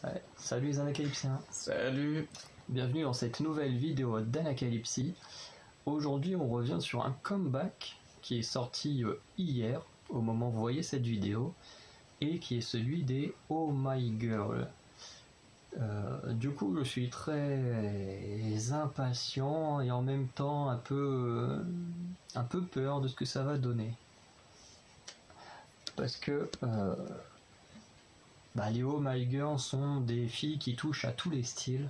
Ouais. Salut les Anacalypsiens. Salut. Bienvenue dans cette nouvelle vidéo d'Anacalypsie. Aujourd'hui on revient sur un comeback qui est sorti hier, au moment où vous voyez cette vidéo, et qui est celui des Oh My Girl. Du coup je suis très impatient et en même temps un peu peur de ce que ça va donner. Parce que les Oh My Girl sont des filles qui touchent à tous les styles.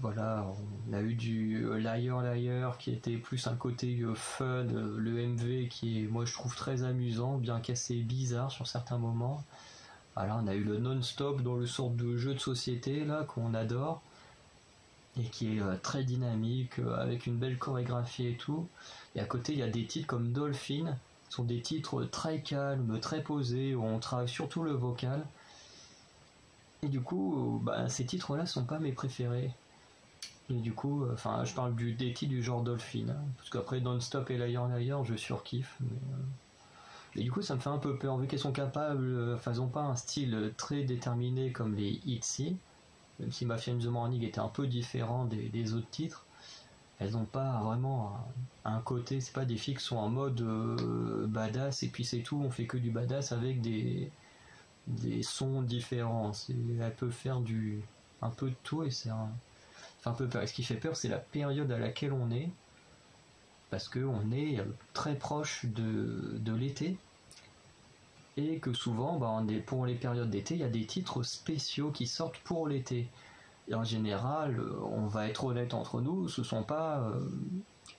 Voilà, on a eu du Liar Liar qui était plus un côté fun, le MV qui est, moi je trouve très amusant, bien qu'assez bizarre sur certains moments. Voilà, on a eu le non-stop dans le sorte de jeu de société là qu'on adore et qui est très dynamique, avec une belle chorégraphie et tout. Et à côté il y a des titres comme Dolphin, qui sont des titres très calmes, très posés, où on travaille surtout le vocal. Et du coup, ces titres-là sont pas mes préférés. Et du coup, je parle des titres du genre Dolphin, hein, parce qu'après Non-Stop et Liar Liar, je surkiffe. Et du coup, ça me fait un peu peur, vu qu'elles sont capables, elles n'ont pas un style très déterminé comme les ITZY, même si Mafia in the Morning était un peu différent des autres titres. Elles n'ont pas vraiment un côté, c'est pas des filles qui sont en mode badass et puis c'est tout, on fait que du badass avec des sons différents. Elle peut faire un peu de tout et c'est un peu peur. Et ce qui fait peur, c'est la période à laquelle on est, parce qu'on est très proche de l'été, et que souvent, pour les périodes d'été, il y a des titres spéciaux qui sortent pour l'été. Et en général, on va être honnête entre nous, ce sont pas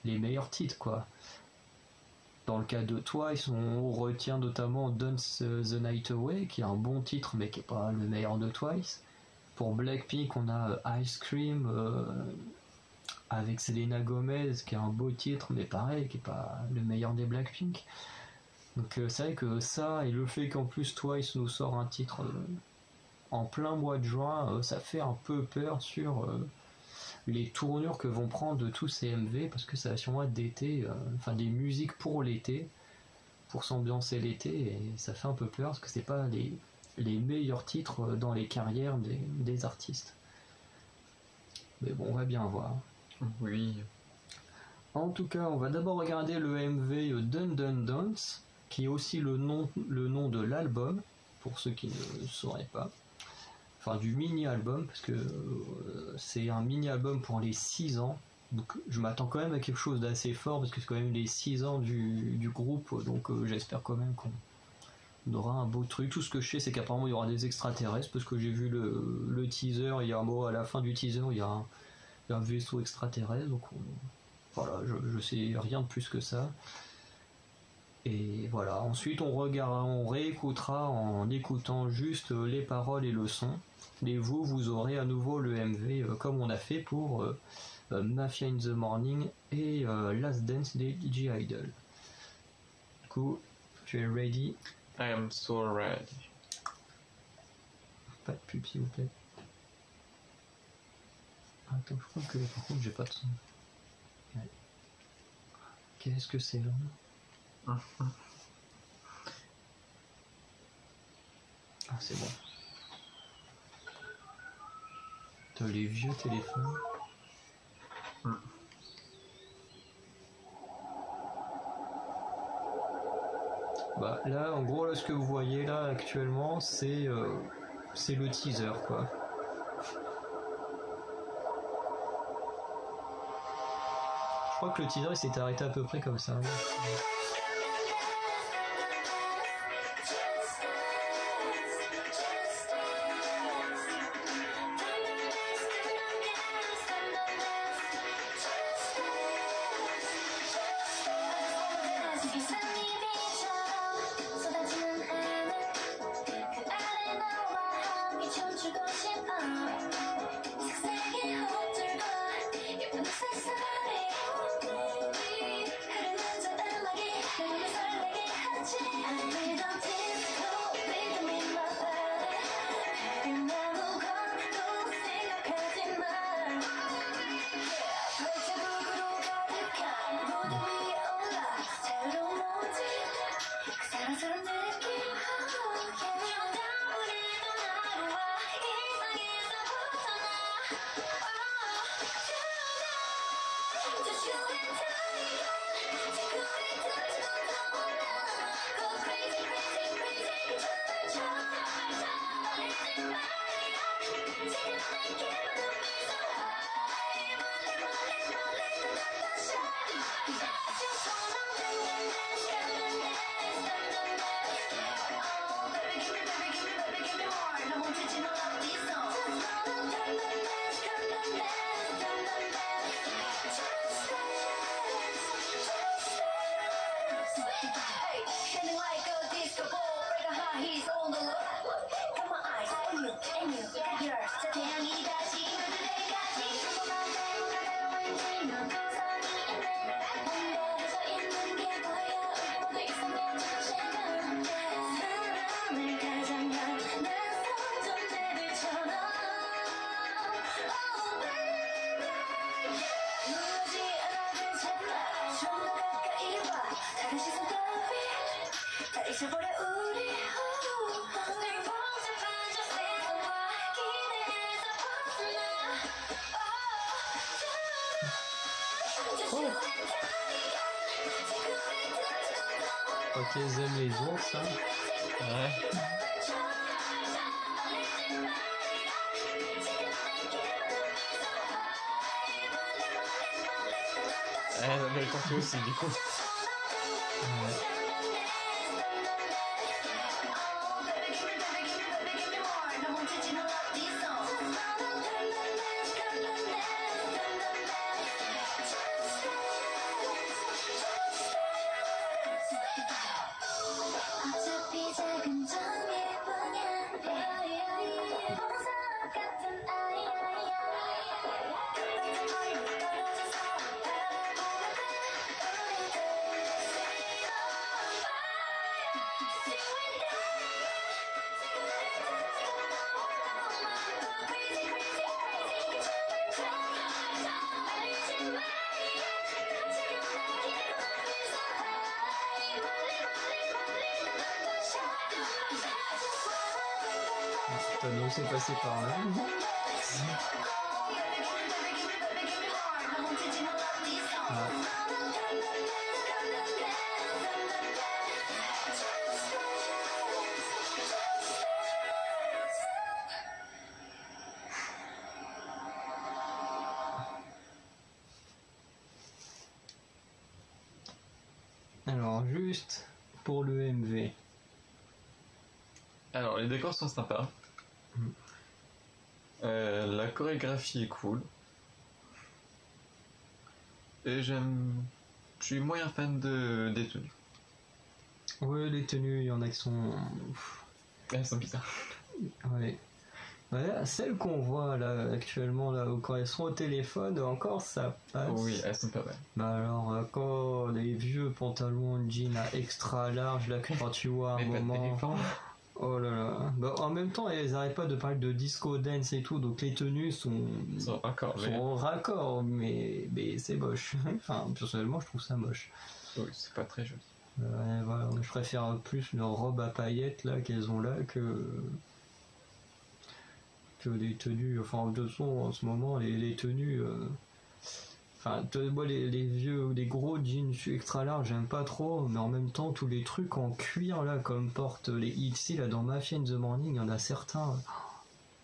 les meilleurs titres, quoi. Dans le cas de Twice, on retient notamment Dance the Night Away, qui est un bon titre, mais qui n'est pas le meilleur de Twice. Pour Blackpink, on a Ice Cream avec Selena Gomez, qui est un beau titre, mais pareil, qui n'est pas le meilleur des Blackpink. Donc c'est vrai que ça, et le fait qu'en plus Twice nous sort un titre en plein mois de juin, ça fait un peu peur sur les tournures que vont prendre tous ces MV, parce que ça va sûrement être d'été, des musiques pour l'été, pour s'ambiancer l'été, et ça fait un peu peur, parce que c'est pas les meilleurs titres dans les carrières des artistes. Mais bon, on va bien voir. Oui. En tout cas, on va d'abord regarder le MV Dun Dun Dance, qui est aussi le nom de l'album, pour ceux qui ne sauraient pas. Enfin, du mini-album, parce que c'est un mini-album pour les 6 ans. Donc je m'attends quand même à quelque chose d'assez fort, parce que c'est quand même les 6 ans du groupe, donc j'espère quand même qu'on aura un beau truc. Tout ce que je sais, c'est qu'apparemment il y aura des extraterrestres, parce que j'ai vu le teaser, il y a un mot à la fin du teaser, il y a un vaisseau extraterrestre, donc voilà, je sais rien de plus que ça. Et voilà, ensuite on réécoutera en écoutant juste les paroles et le son. Et vous aurez à nouveau le MV comme on a fait pour Mafia in the Morning et Last Dance des G-Idol. Du coup, tu es ready? I am so ready. Pas de pub s'il vous plaît. Attends, je crois que par contre j'ai pas de son. Ouais. Qu'est-ce que c'est là? Ah, c'est bon. T'as les vieux téléphones. Là, en gros, là, ce que vous voyez là actuellement, c'est le teaser, quoi. Je crois que le teaser il s'était arrêté à peu près comme ça. Ok, ils aiment les ours, hein. Ouais. Elle a compris aussi, du coup. Ouais. Thanos est passé par là. Alors juste pour le MV. Alors, les décors sont sympas. La chorégraphie est cool. Et je suis moyen fan des tenues. Ouais, les tenues, il y en a qui sont... Elles sont bizarres. Ouais. Ouais, celles qu'on voit là actuellement, là, quand elles sont au téléphone, encore ça passe. Oui, elles sont pas mal. Bah alors, quand les vieux pantalons de jean à extra large, là, quand tu vois un moment... Oh là là. Bah, en même temps, ils n'arrêtent pas de parler de disco dance et tout, donc les tenues sont raccord, mais c'est moche. Enfin, personnellement, je trouve ça moche. Oui, c'est pas très joli. Voilà, je préfère plus leur robe à paillettes là qu'elles ont là que les tenues. Enfin, de toute façon, en ce moment, les tenues. Enfin, moi, les vieux, les gros jeans extra larges, j'aime pas trop, mais en même temps, tous les trucs en cuir, là, comme portent les ici, là, dans Mafia in the Morning, il y en a certains,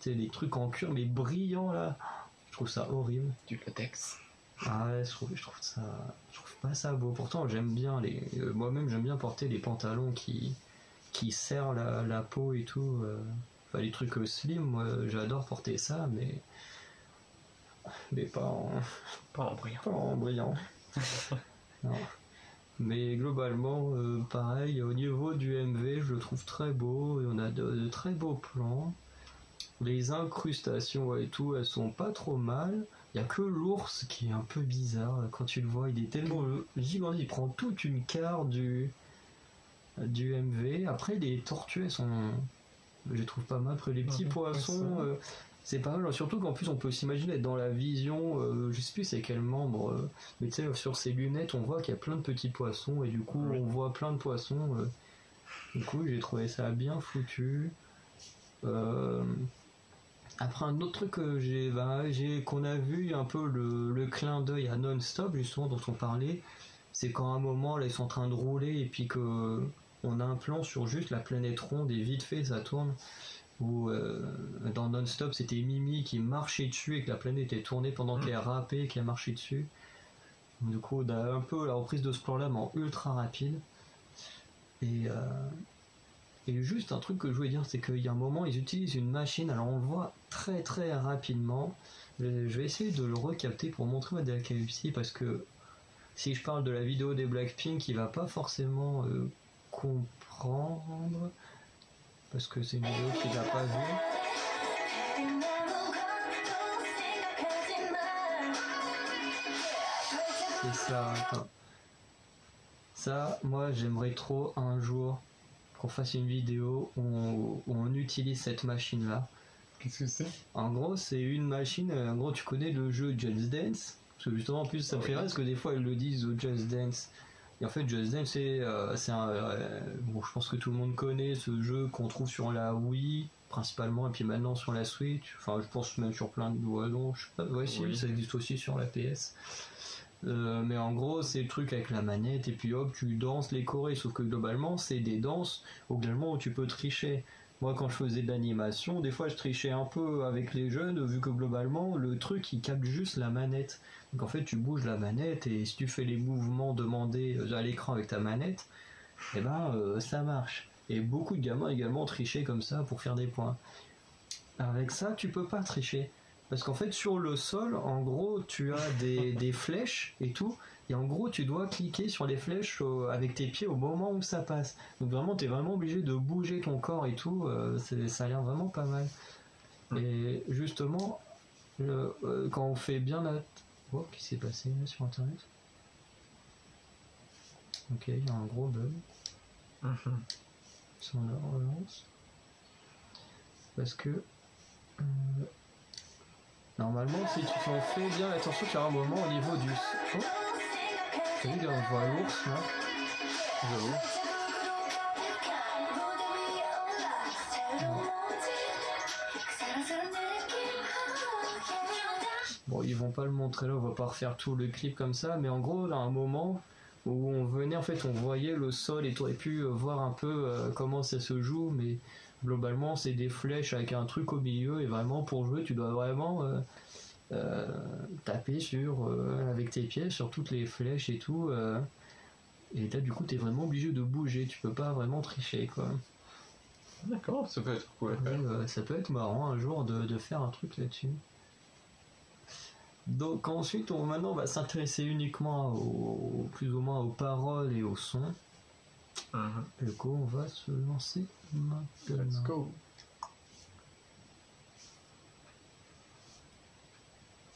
tu sais, les trucs en cuir, mais brillants, là, je trouve ça horrible. Du latex. Ah ouais, je trouve pas ça beau. Pourtant, j'aime bien moi-même, j'aime bien porter des pantalons qui serrent la peau et tout. Enfin, les trucs slim, moi, j'adore porter ça, mais pas en brillant. Pas en brillant. Non. Mais globalement, pareil, au niveau du MV, je le trouve très beau, et on a de très beaux plans. Les incrustations et tout, elles sont pas trop mal. Il y a que l'ours qui est un peu bizarre. Quand tu le vois, il est tellement gigantesque, il prend toute une quart du MV. Après, les tortues, elles sont... Je les trouve pas mal. Après, les petits poissons... c'est pas mal, surtout qu'en plus on peut s'imaginer être dans la vision, je sais plus c'est quel membre, mais tu sais, sur ses lunettes on voit qu'il y a plein de petits poissons, et du coup on voit plein de poissons, du coup j'ai trouvé ça bien foutu. Après, un autre truc que qu'on a vu un peu le clin d'œil à Non-Stop, justement, dont on parlait, c'est quand à un moment là ils sont en train de rouler et puis que on a un plan sur juste la planète ronde et vite fait ça tourne. Ou dans Non-Stop c'était Mimi qui marchait dessus et que la planète était tournée pendant qu'elle rappait et qu'elle marchait dessus. Du coup on a un peu la reprise de ce plan là mais en ultra rapide. Et juste un truc que je voulais dire, c'est qu'il y a un moment ils utilisent une machine, alors on le voit très très rapidement. Je vais essayer de le recapter pour montrer de la calvitie parce que si je parle de la vidéo des Blackpink, il va pas forcément comprendre parce que c'est une vidéo qu'il n'a pas vue. C'est ça. Enfin, ça, moi, j'aimerais trop un jour qu'on fasse une vidéo où on utilise cette machine-là. Qu'est-ce que c'est? En gros, c'est une machine. En gros, tu connais le jeu Just Dance. Parce que justement, en plus, ça me fait rire parce que des fois, ils le disent au Just Dance. Et en fait, Just Dance, c'est un. Bon, je pense que tout le monde connaît ce jeu qu'on trouve sur la Wii, principalement, et puis maintenant sur la Switch. Enfin, je pense même sur plein de. Ouais, non, je sais pas. Ouais, si, ça existe aussi sur la PS. Mais en gros, c'est le truc avec la manette, et puis hop, tu danses les chorés. Sauf que globalement, c'est des danses où tu peux tricher. Moi, quand je faisais de l'animation, des fois, je trichais un peu avec les jeunes, vu que globalement, le truc, il capte juste la manette. Donc en fait, tu bouges la manette, et si tu fais les mouvements demandés à l'écran avec ta manette, eh ben, ça marche. Et beaucoup de gamins également trichaient comme ça pour faire des points. Avec ça, tu peux pas tricher. Parce qu'en fait, sur le sol, en gros, tu as des flèches et tout. Et en gros, tu dois cliquer sur les flèches avec tes pieds au moment où ça passe. Donc vraiment, tu es vraiment obligé de bouger ton corps et tout. Ça a l'air vraiment pas mal. Et justement, quand on fait bien la... Oh, qu'est-ce qui s'est passé là, sur Internet? Ok, il y a un gros bug. Si on le relance. Parce que... normalement, si tu en fais bien attention, tu as un moment au niveau du... Oh, t'as vu, on voit l'ours là? J'avoue. Bon, ils vont pas le montrer là, on va pas refaire tout le clip comme ça, mais en gros, là, un moment où on venait, en fait, on voyait le sol et tu aurais pu voir un peu comment ça se joue, mais globalement, c'est des flèches avec un truc au milieu, et vraiment, pour jouer, tu dois vraiment taper avec tes pieds sur toutes les flèches et tout, et là, du coup, t'es vraiment obligé de bouger, tu peux pas vraiment tricher, quoi. D'accord, ça peut être cool. Ça peut être marrant un jour de faire un truc là-dessus. Donc ensuite, maintenant, on va s'intéresser uniquement plus ou moins aux paroles et au son. Du coup, on va se lancer maintenant. Let's go.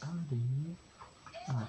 Allez. Ah.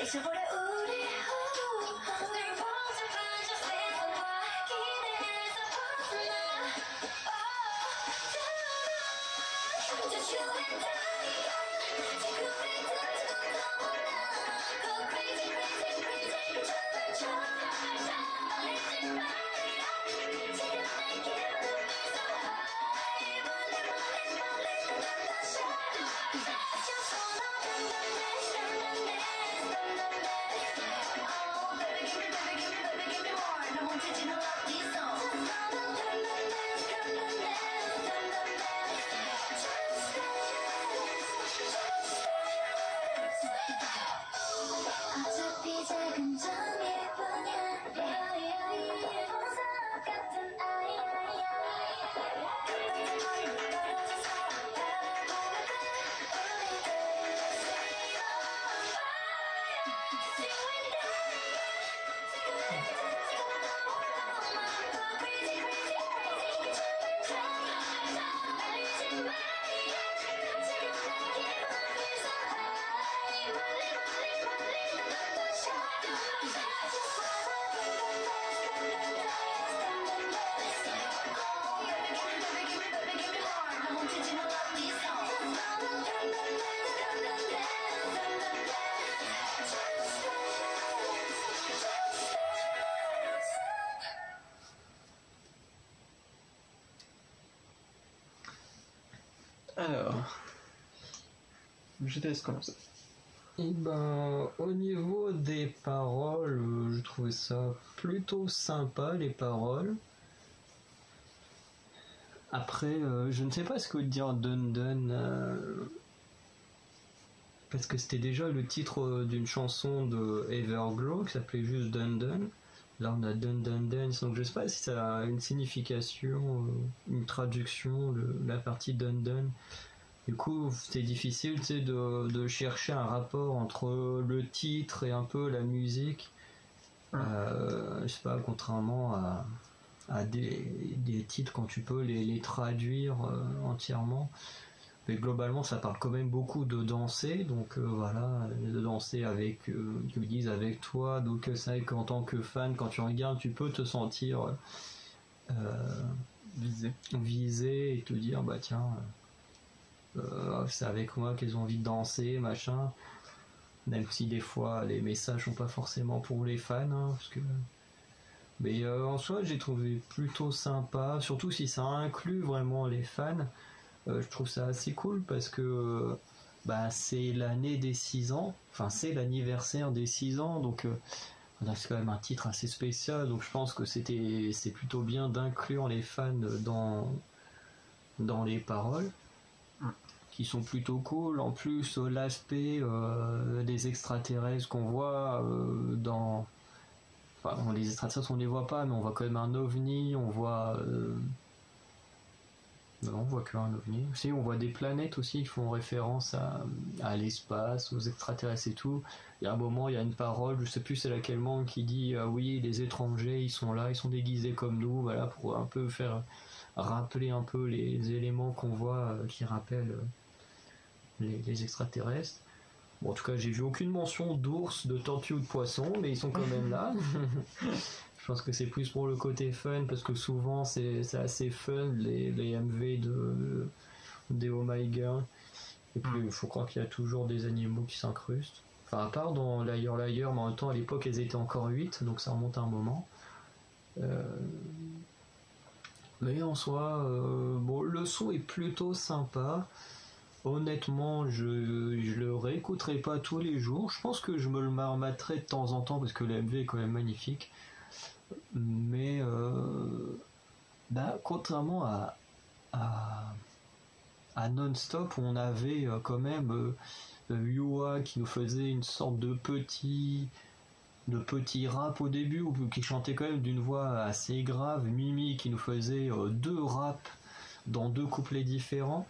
잊어버려 우리 늘 보잡한 저 세상과 기대에서 벗어나 Just you and I 지구에 던져도 몰라 Go crazy crazy crazy 춤을 춰 떨리지 말이야 지금 내 기분은 so high 멀리 멀리 멀리 떠난다 shadow just wanna dance dance dance dance Oh baby give me baby give me baby give me more 나 멈추지 않아 these songs just wanna dance dance dance dance 어차피 작은 점일 뿐이야 보석 같은 아이야 끝까지 멀리 떨어져서 바라보면 돼 우리들 Stay on fire See when 지금 내게 던지고 너무 Go crazy crazy crazy 춤을 춰 말리지 말이야 지금 내 기분은 feel so high 멀리 멀리 멀리 떠난다 shadow just wanna dance Oh baby give me baby give me baby give me more 나 멈추지 않아 these songs just wanna dance Alors, je te laisse commencer. Et ben, au niveau des paroles, je trouvais ça plutôt sympa, les paroles. Après, je ne sais pas ce que veut dire Dun Dun, parce que c'était déjà le titre d'une chanson de Everglow qui s'appelait juste Dun Dun. Là, on a Dun Dun Dance, donc je sais pas si ça a une signification, une traduction, la partie Dun Dun. Du coup, c'est difficile, tu sais, de chercher un rapport entre le titre et un peu la musique. Je sais pas, contrairement à des titres quand tu peux les traduire entièrement. Mais globalement, ça parle quand même beaucoup de danser, donc voilà, de danser avec, qu'ils disent avec toi. Donc c'est vrai qu'en tant que fan, quand tu regardes, tu peux te sentir visé et te dire, bah tiens. C'est avec moi qu'elles ont envie de danser, machin. Même si des fois les messages sont pas forcément pour les fans, hein, parce que. Mais en soi, j'ai trouvé plutôt sympa, surtout si ça inclut vraiment les fans. Je trouve ça assez cool parce que bah, c'est l'année des 6 ans, enfin c'est l'anniversaire des 6 ans, donc c'est quand même un titre assez spécial, donc je pense que c'est plutôt bien d'inclure les fans dans les paroles. Qui sont plutôt cool. En plus, l'aspect des extraterrestres qu'on voit dans... Enfin, les extraterrestres, on les voit pas, mais on voit quand même un ovni, on voit... Non, on voit qu'un ovni. Si, on voit des planètes aussi qui font référence à l'espace, aux extraterrestres et tout. Il y a un moment, il y a une parole, je sais plus c'est laquelle manque, qui dit oui, les étrangers, ils sont là, ils sont déguisés comme nous, voilà, pour un peu faire rappeler un peu les éléments qu'on voit qui rappellent les extraterrestres. Bon, en tout cas, j'ai vu aucune mention d'ours, de tortues ou de poissons, mais ils sont quand même là. Je pense que c'est plus pour le côté fun, parce que souvent c'est assez fun, les MV des Oh My Girl. Et puis, il faut croire qu'il y a toujours des animaux qui s'incrustent. Enfin, à part dans Liar Liar, mais en même temps, à l'époque, elles étaient encore 8, donc ça remonte à un moment. Mais en soi, bon, le son est plutôt sympa. Honnêtement, je le réécouterai pas tous les jours. Je pense que je me le marmatterai de temps en temps parce que le MV est quand même magnifique. Mais bah, contrairement à Non-Stop, où on avait quand même Yua qui nous faisait une sorte de petit rap au début, ou qui chantait quand même d'une voix assez grave. Mimi qui nous faisait 2 raps dans 2 couplets différents.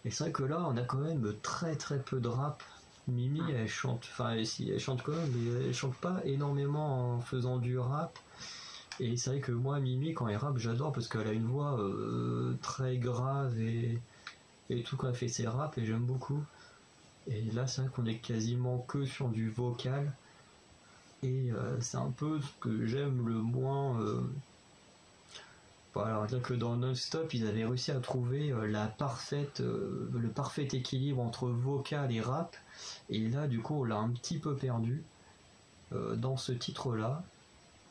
Et c'est vrai que là, on a quand même très très peu de rap. Mimi, elle chante, enfin, si elle chante quand même, mais elle chante pas énormément en faisant du rap. Et c'est vrai que moi, Mimi, quand elle rappe, j'adore parce qu'elle a une voix très grave et tout quand elle fait ses raps, et j'aime beaucoup. Et là, c'est vrai qu'on est quasiment que sur du vocal. Et c'est un peu ce que j'aime le moins. Voilà, on va dire que dans Non-Stop, ils avaient réussi à trouver le parfait équilibre entre vocal et rap. Et là, du coup, on l'a un petit peu perdu dans ce titre-là.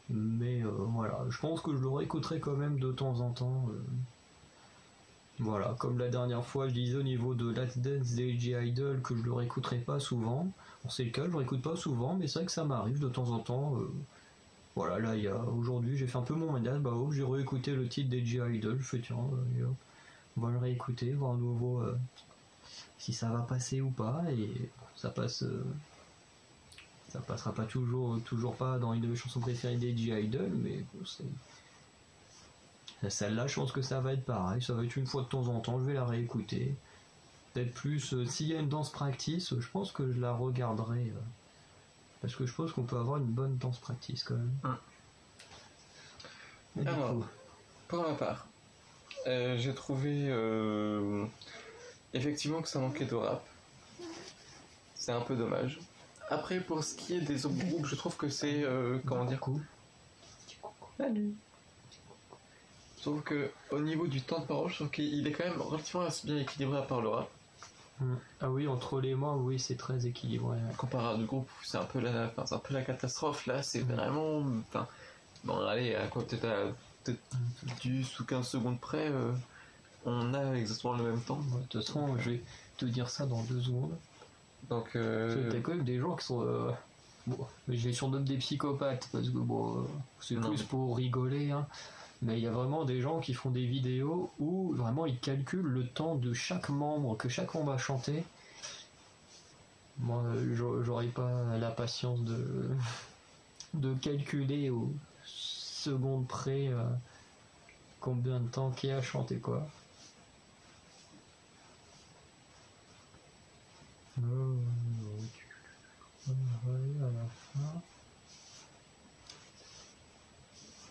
Mais voilà, je pense que je le réécouterai quand même de temps en temps. Voilà, comme la dernière fois, je disais au niveau de Let's Dance d'AJ Idol que je le réécouterai pas souvent. Bon, c'est le cas, je le réécoute pas souvent, mais c'est vrai que ça m'arrive de temps en temps. Voilà, là, aujourd'hui, j'ai fait un peu mon ménage, bah j'ai réécouté le titre d'AJ Idol, je fais tiens, on va le réécouter, voir à nouveau si ça va passer ou pas, et ça passe. Ça passera pas toujours pas dans une de mes chansons préférées d'AJ Idol, mais bon, celle-là, je pense que ça va être pareil, ça va être une fois de temps en temps, je vais la réécouter. Peut-être plus, s'il y a une danse practice, je pense que je la regarderai. Parce que je pense qu'on peut avoir une bonne danse practice quand même. Et Alors, du coup, pour ma part, j'ai trouvé effectivement que ça manquait de rap. C'est un peu dommage. Après, pour ce qui est des autres groupes, je trouve que c'est comment dire. Salut. Je trouve que au niveau du temps de parole, je trouve qu'il est quand même relativement assez bien équilibré à part le rap. ah oui, entre les mois, oui, c'est très équilibré. Comparé à d'autres groupes, c'est un peu la catastrophe. Là, c'est vraiment. Enfin, bon, allez, à quoi peut-être 10 ou 15 secondes près, on a exactement le même temps. De toute façon, je vais te dire ça dans 2 secondes. Donc, T'as quand même des gens qui sont. Bon, mais je les surnomme des psychopathes parce que bon, c'est Non. plus pour rigoler, hein. Mais il y a vraiment des gens qui font des vidéos où vraiment ils calculent le temps de chaque membre, que chaque membre a chanté. Moi, j'aurais pas la patience de calculer aux secondes près combien de temps qui a chanté quoi. À la fin.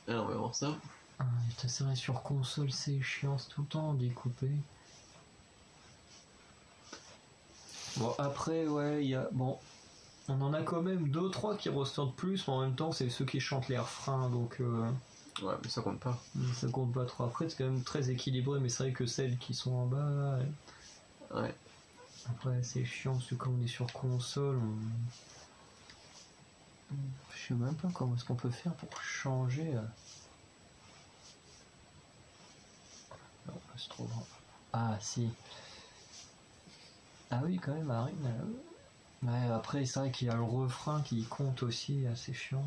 alors, on va voir ça. Ah, putain, c'est vrai, sur console, c'est chiant, c'est tout le temps découpé. Bon, après, ouais, il y a. Bon, on en a quand même 2-3 qui ressortent plus, mais en même temps, c'est ceux qui chantent les refrains, donc Ouais, mais ça compte pas. ça compte pas trop. Après, c'est quand même très équilibré, mais c'est vrai que celles qui sont en bas. Ouais. Après, c'est chiant, parce que quand on est sur console, je sais même pas comment est-ce qu'on peut faire pour changer. Non, c'est trop grand. Ah, si. Ah oui, quand même, Marine. Ouais, après, c'est vrai qu'il y a le refrain qui compte aussi, assez chiant.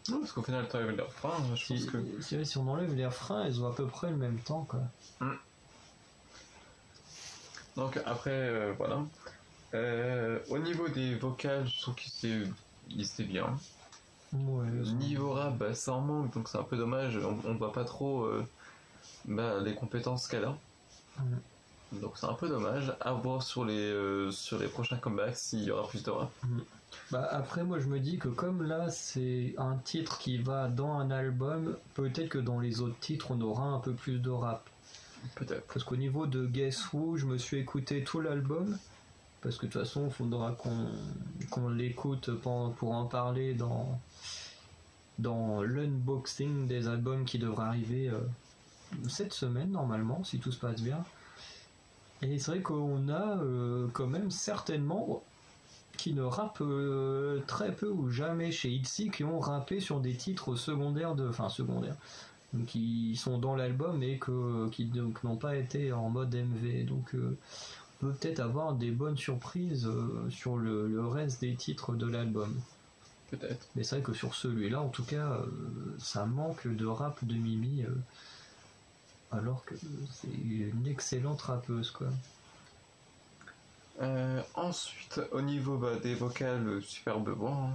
Non, parce qu'au final, t'arrives à les refrains, je pense que. C'est vrai, si on enlève les refrains, elles ont à peu près le même temps, quoi. Donc, après, voilà. Au niveau des vocales, je trouve qu'ils étaient bien. Ouais, Niveau rap, bah, ça en manque, donc c'est un peu dommage. On voit pas trop les compétences qu'elle a. Donc c'est un peu dommage. À voir sur les prochains comebacks s'il y aura plus de rap. Bah après moi je me dis que comme là c'est un titre qui va dans un album, peut-être que dans les autres titres on aura un peu plus de rap. Peut-être. Parce qu'au niveau de Guess Who, je me suis écouté tout l'album. Parce que de toute façon il faudra qu'on l'écoute pour en parler dans l'unboxing des albums qui devrait arriver cette semaine normalement si tout se passe bien. Et c'est vrai qu'on a quand même certainement qui ne rappent très peu ou jamais chez Itzy qui ont rappé sur des titres secondaires donc qui sont dans l'album et qui donc n'ont pas été en mode MV, donc on peut peut-être avoir des bonnes surprises sur le reste des titres de l'album. Peut-être. Mais c'est vrai que sur celui-là en tout cas ça manque de rap de Mimi alors que c'est une excellente rappeuse quoi. Ensuite, au niveau des vocales, superbe voix,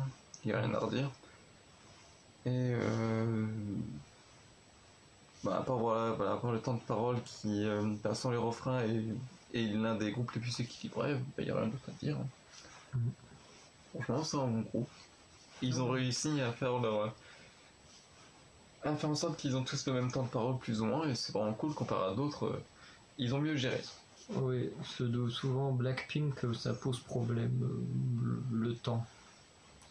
il n'y a rien à redire. Et à part, à part le temps de parole qui, sans les refrains, est l'un des groupes les plus équilibrés, il n'y a rien d'autre à dire. Franchement, c'est un bon groupe. Ils ont réussi à faire en sorte qu'ils ont tous le même temps de parole, plus ou moins, et c'est vraiment cool comparé à d'autres. Ils ont mieux géré. Oui, souvent Blackpink, ça pose problème, le temps.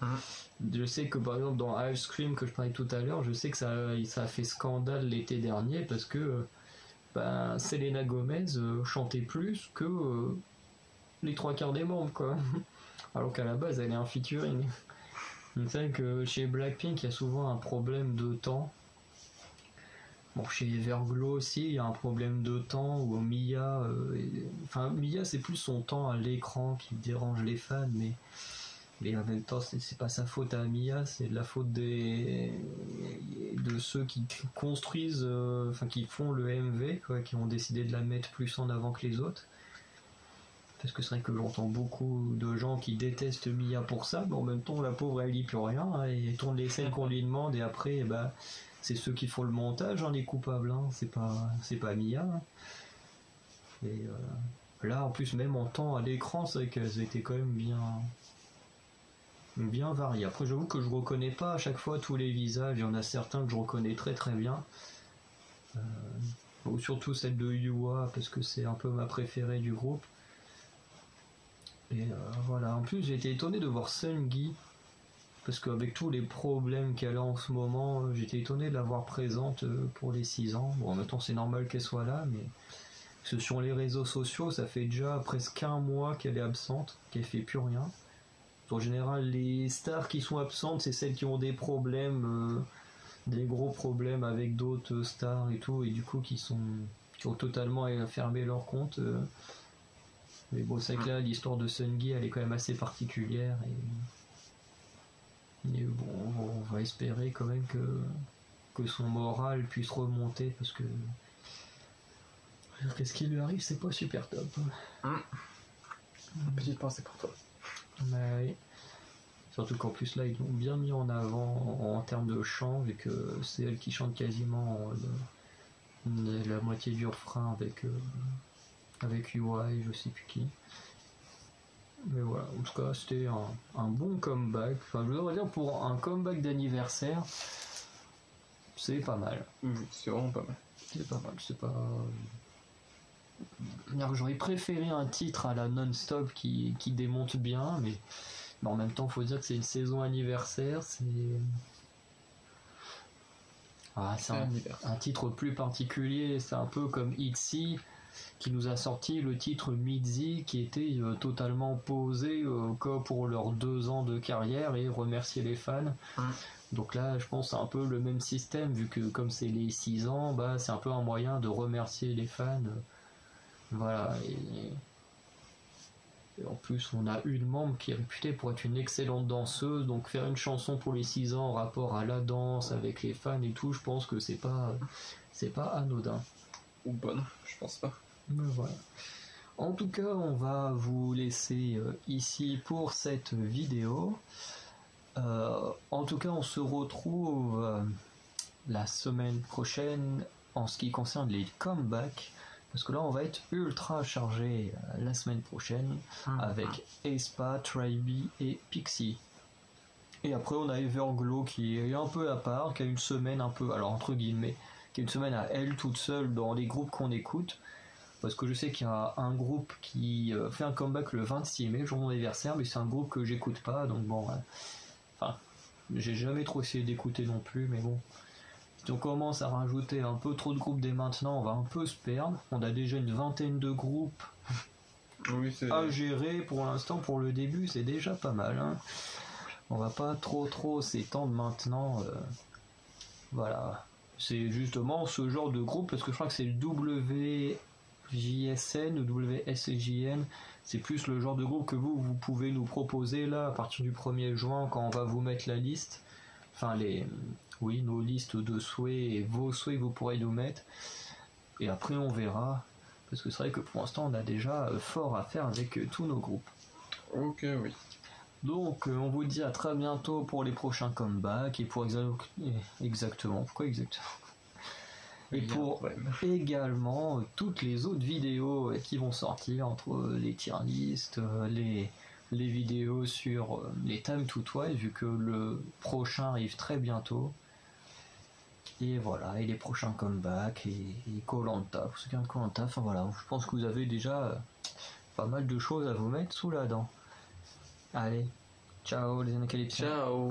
Je sais que par exemple dans Ice Cream que je parlais tout à l'heure, je sais que ça a fait scandale l'été dernier parce que Selena Gomez chantait plus que les trois quarts des membres, quoi. Alors qu'à la base elle est un featuring. Vous savez que chez Blackpink il y a souvent un problème de temps. Bon, chez Everglow aussi il y a un problème de temps où Mia, Mia c'est plus son temps à l'écran qui dérange les fans, mais en même temps c'est pas sa faute à Mia, c'est de la faute de ceux qui construisent, qui font le MV, quoi, qui ont décidé de la mettre plus en avant que les autres. Parce que c'est vrai que j'entends beaucoup de gens qui détestent Mia pour ça, mais en même temps la pauvre elle dit plus rien, hein, et elle tourne les scènes qu'on lui demande, et après c'est ceux qui font le montage, hein, les coupables, hein, c'est pas Mia. Hein. Et là en plus même en temps à l'écran, c'est vrai qu'elles étaient quand même bien variées. Après j'avoue que je reconnais pas à chaque fois tous les visages, il y en a certains que je reconnais très très bien. Surtout celle de Yua, parce que c'est un peu ma préférée du groupe. Et voilà, en plus j'ai été étonné de voir Seunggi, parce qu'avec tous les problèmes qu'elle a en ce moment, j'étais étonné de la voir présente pour les 6 ans. Bon, en même temps c'est normal qu'elle soit là, mais parce que sur les réseaux sociaux ça fait déjà presque un mois qu'elle est absente, qu'elle fait plus rien. En général les stars qui sont absentes c'est celles qui ont des problèmes, des gros problèmes avec d'autres stars et tout, et du coup qui ont totalement fermé leur compte. Mais bon, c'est vrai que là, l'histoire de Seunggi, elle est quand même assez particulière. Et bon, on va espérer quand même que son moral puisse remonter, parce que qu'est-ce qui lui arrive, c'est pas super top. Petite pensée pour toi. Mais oui. Surtout qu'en plus là, ils l'ont bien mis en avant en termes de chant, vu que c'est elle qui chante quasiment la moitié du refrain avec UI, je sais plus qui. Mais voilà, en tout cas c'était un bon comeback. Enfin, je voudrais dire, pour un comeback d'anniversaire, c'est pas mal. Oui, c'est vraiment pas mal. C'est pas mal, c'est pas... J'aurais préféré un titre à la non-stop qui démonte bien, mais en même temps faut dire que c'est une saison anniversaire, c'est un titre plus particulier, c'est un peu comme ITZY qui nous a sorti le titre Midzi, qui était totalement posé pour leurs 2 ans de carrière et remercier les fans. Donc là je pense c'est un peu le même système, vu que comme c'est les 6 ans, c'est un peu un moyen de remercier les fans. Voilà, et en plus on a une membre qui est réputée pour être une excellente danseuse, donc faire une chanson pour les 6 ans en rapport à la danse avec les fans et tout, je pense que c'est pas anodin. Ou bonne, je pense pas. Mais voilà. En tout cas, on va vous laisser ici pour cette vidéo. En tout cas, on se retrouve la semaine prochaine en ce qui concerne les comebacks. Parce que là, on va être ultra chargé la semaine prochaine avec aespa, Tribe et Pixie. Et après, on a Everglow qui est un peu à part, qui a une semaine un peu, alors entre guillemets, qui a une semaine à elle toute seule dans les groupes qu'on écoute. Parce que je sais qu'il y a un groupe qui fait un comeback le 26 mai, jour de mon anniversaire, mais c'est un groupe que j'écoute pas, donc bon, j'ai jamais trop essayé d'écouter non plus, mais bon. Si on commence à rajouter un peu trop de groupes dès maintenant, on va un peu se perdre. On a déjà une vingtaine de groupes à gérer pour l'instant, pour le début, c'est déjà pas mal. Hein. On va pas trop s'étendre maintenant. Voilà. C'est justement ce genre de groupe, parce que je crois que c'est le WJSN ou WSJN, c'est plus le genre de groupe que vous pouvez nous proposer là à partir du 1er juin quand on va vous mettre la liste. Enfin nos listes de souhaits et vos souhaits que vous pourrez nous mettre. Et après on verra. Parce que c'est vrai que pour l'instant on a déjà fort à faire avec tous nos groupes. Ok, oui. Donc on vous dit à très bientôt pour les prochains comebacks et pour exactement. Pourquoi exactement? Et pour également toutes les autres vidéos qui vont sortir, entre les tier lists, les vidéos sur les Time to Twice, vu que le prochain arrive très bientôt. Et voilà, et les prochains comebacks et Koh-Lanta, pour ceux qui ont Koh-Lanta, enfin voilà, je pense que vous avez déjà pas mal de choses à vous mettre sous la dent. Allez, Ciao les Anacalypsiens. Ciao.